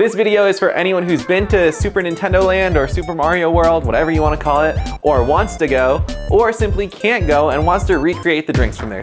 This video is for anyone who's been to Super Nintendo Land or Super Mario World, whatever you want to call it, or wants to go, or simply can't go and wants to recreate the drinks from there.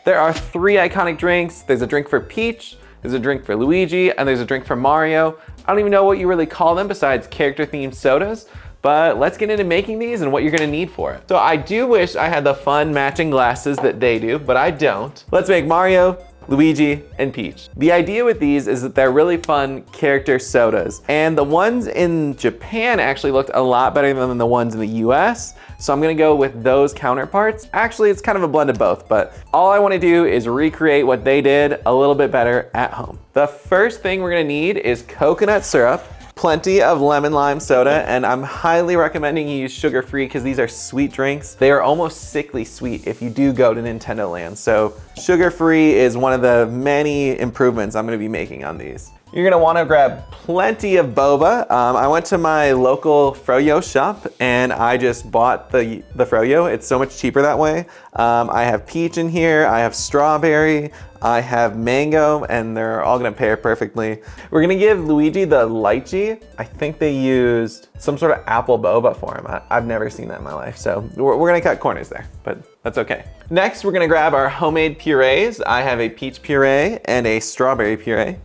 There are 3 iconic drinks. There's a drink for Peach, there's a drink for Luigi, and there's a drink for Mario. I don't even know what you really call them besides character-themed sodas, but let's get into making these and what you're gonna need for it. So I do wish I had the fun matching glasses that they do, but I don't. Let's make Mario, Luigi, and Peach. The idea with these is that they're really fun character sodas. And the ones in Japan actually looked a lot better than the ones in the US. So I'm gonna go with those counterparts. Actually, it's kind of a blend of both, but all I wanna do is recreate what they did a little bit better at home. The first thing we're gonna need is coconut syrup, plenty of lemon lime soda, and I'm highly recommending you use sugar-free because these are sweet drinks. They are almost sickly sweet if you do go to Nintendo Land. So sugar-free is one of the many improvements I'm gonna be making on these. You're gonna wanna grab plenty of boba. I went to my local froyo shop and I just bought the froyo. It's so much cheaper that way. I have peach in here, I have strawberry, I have mango, and they're all gonna pair perfectly. We're gonna give Luigi the lychee. I think they used some sort of apple boba for him. I've never seen that in my life, so we're gonna cut corners there, but that's okay. Next, we're gonna grab our homemade purees. I have a peach puree and a strawberry puree.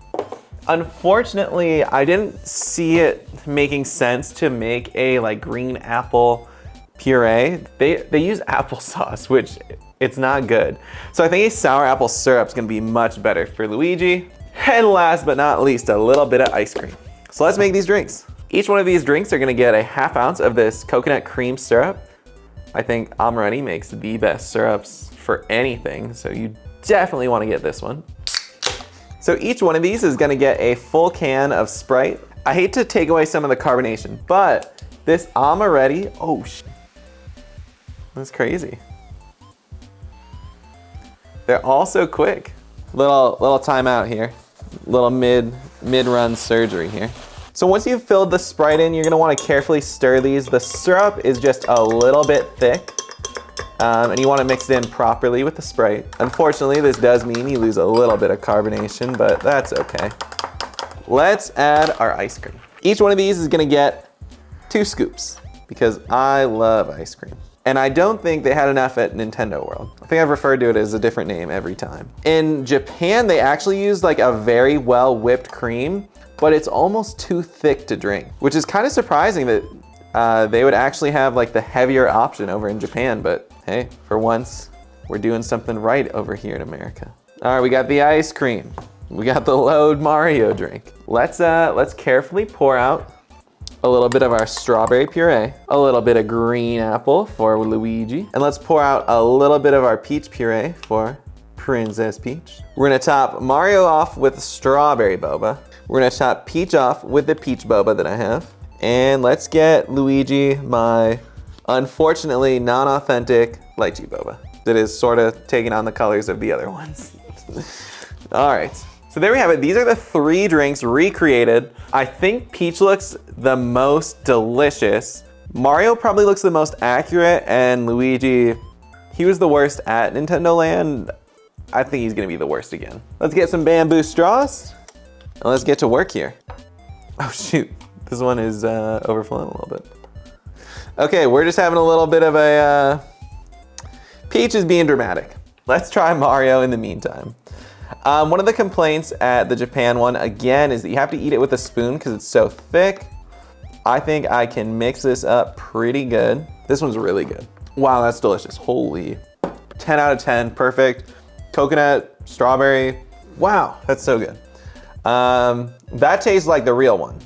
Unfortunately, I didn't see it making sense to make a green apple puree. They use applesauce, which it's not good. So I think a sour apple syrup is gonna be much better for Luigi. And last but not least, a little bit of ice cream. So let's make these drinks. Each one of these drinks are gonna get a ½ ounce of this coconut cream syrup. I think Amaretti makes the best syrups for anything, so you definitely wanna get this one. So each one of these is gonna get a full can of Sprite. I hate to take away some of the carbonation, but this Amaretti, oh, that's crazy. They're all so quick. Little timeout here. Little mid-run surgery here. So once you've filled the Sprite in, you're gonna wanna carefully stir these. The syrup is just a little bit thick. And you want to mix it in properly with the Sprite. Unfortunately, this does mean you lose a little bit of carbonation, but that's okay. Let's add our ice cream. Each one of these is gonna get 2 scoops because I love ice cream. And I don't think they had enough at Nintendo World. I think I've referred to it as a different name every time. In Japan, they actually use a very well whipped cream, but it's almost too thick to drink, which is kind of surprising that they would actually have the heavier option over in Japan, but hey, for once, we're doing something right over here in America. All right, we got the ice cream. We got the load Mario drink. Let's carefully pour out a little bit of our strawberry puree, a little bit of green apple for Luigi, and let's pour out a little bit of our peach puree for Princess Peach. We're gonna top Mario off with strawberry boba. We're gonna top Peach off with the peach boba that I have. And let's get Luigi my unfortunately non-authentic lychee boba that is sort of taking on the colors of the other ones. All right, so there we have it. These are the 3 drinks recreated. I think Peach looks the most delicious. Mario probably looks the most accurate, and Luigi, he was the worst at Nintendo Land. I think he's gonna be the worst again. Let's get some bamboo straws, and let's get to work here. Oh shoot, this one is overflowing a little bit. Okay, we're just having a little bit of a, Peach is being dramatic. Let's try Mario in the meantime. One of the complaints at the Japan one, again, is that you have to eat it with a spoon because it's so thick. I think I can mix this up pretty good. This one's really good. Wow, that's delicious. Holy, 10 out of 10, perfect. Coconut, strawberry, wow, that's so good. That tastes like the real one.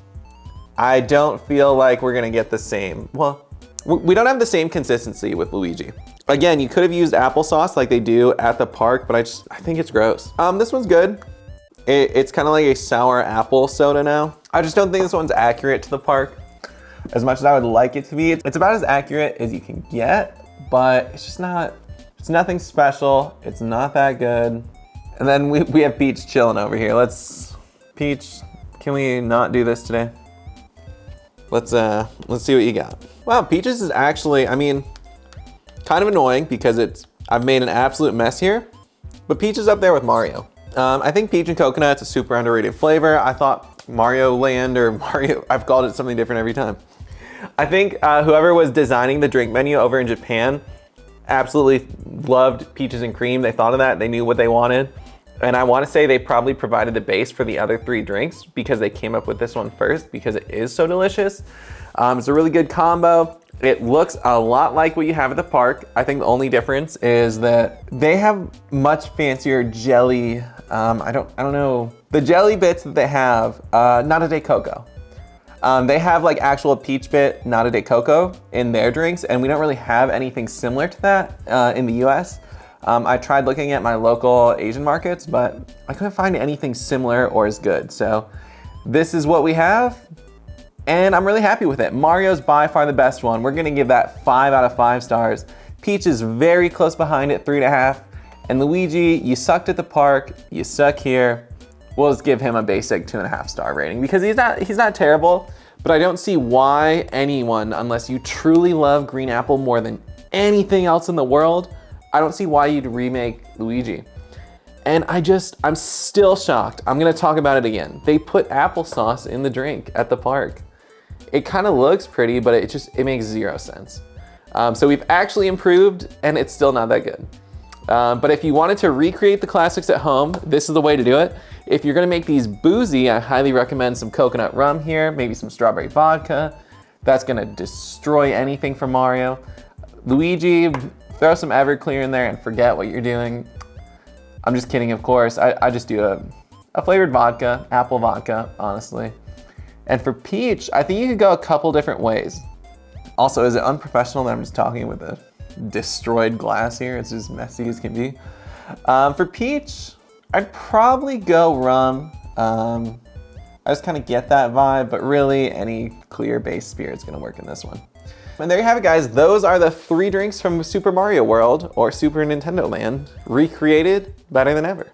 I don't feel like we're gonna get the same, well, we don't have the same consistency with Luigi. Again, you could have used applesauce like they do at the park, but I think it's gross. This one's good. It's kind of like a sour apple soda now. I just don't think this one's accurate to the park as much as I would like it to be. It's about as accurate as you can get, but it's just not, it's nothing special. It's not that good. And then we have Peach chilling over here. Peach, can we not do this today? Let's see what you got. Wow, Peaches is actually, kind of annoying because I've made an absolute mess here, but Peach is up there with Mario. I think peach and coconut's a super underrated flavor. I thought Mario Land or Mario, I've called it something different every time. I think whoever was designing the drink menu over in Japan absolutely loved peaches and cream. They thought of that, they knew what they wanted. And I want to say they probably provided the base for the other 3 drinks because they came up with this one first because it is so delicious. It's a really good combo. It looks a lot like what you have at the park. I think the only difference is that they have much fancier jelly. I don't know. The jelly bits that they have, Nata de Coco. They have like actual peach bit Nata de Coco in their drinks, and we don't really have anything similar to that in the US. I tried looking at my local Asian markets, but I couldn't find anything similar or as good. So this is what we have, and I'm really happy with it. Mario's by far the best one. We're gonna give that 5 out of 5 stars. Peach is very close behind it, 3.5. And Luigi, you sucked at the park, you suck here. We'll just give him a basic 2.5 star rating because he's not terrible, but I don't see why anyone, unless you truly love green apple more than anything else in the world, I don't see why you'd remake Luigi. And I'm still shocked. I'm gonna talk about it again. They put applesauce in the drink at the park. It kind of looks pretty, but it makes 0 sense. So we've actually improved and it's still not that good. But if you wanted to recreate the classics at home, this is the way to do it. If you're gonna make these boozy, I highly recommend some coconut rum here, maybe some strawberry vodka. That's gonna destroy anything for Mario. Luigi, throw some Everclear in there and forget what you're doing. I'm just kidding, of course. I just do a flavored vodka, apple vodka, honestly. And for Peach, I think you could go a couple different ways. Also, is it unprofessional that I'm just talking with a destroyed glass here? It's as messy as can be. For Peach, I'd probably go rum. I just kind of get that vibe, but really any clear base spirit's gonna work in this one. And there you have it, guys. Those are the 3 drinks from Super Mario World or Super Nintendo Land, recreated better than ever.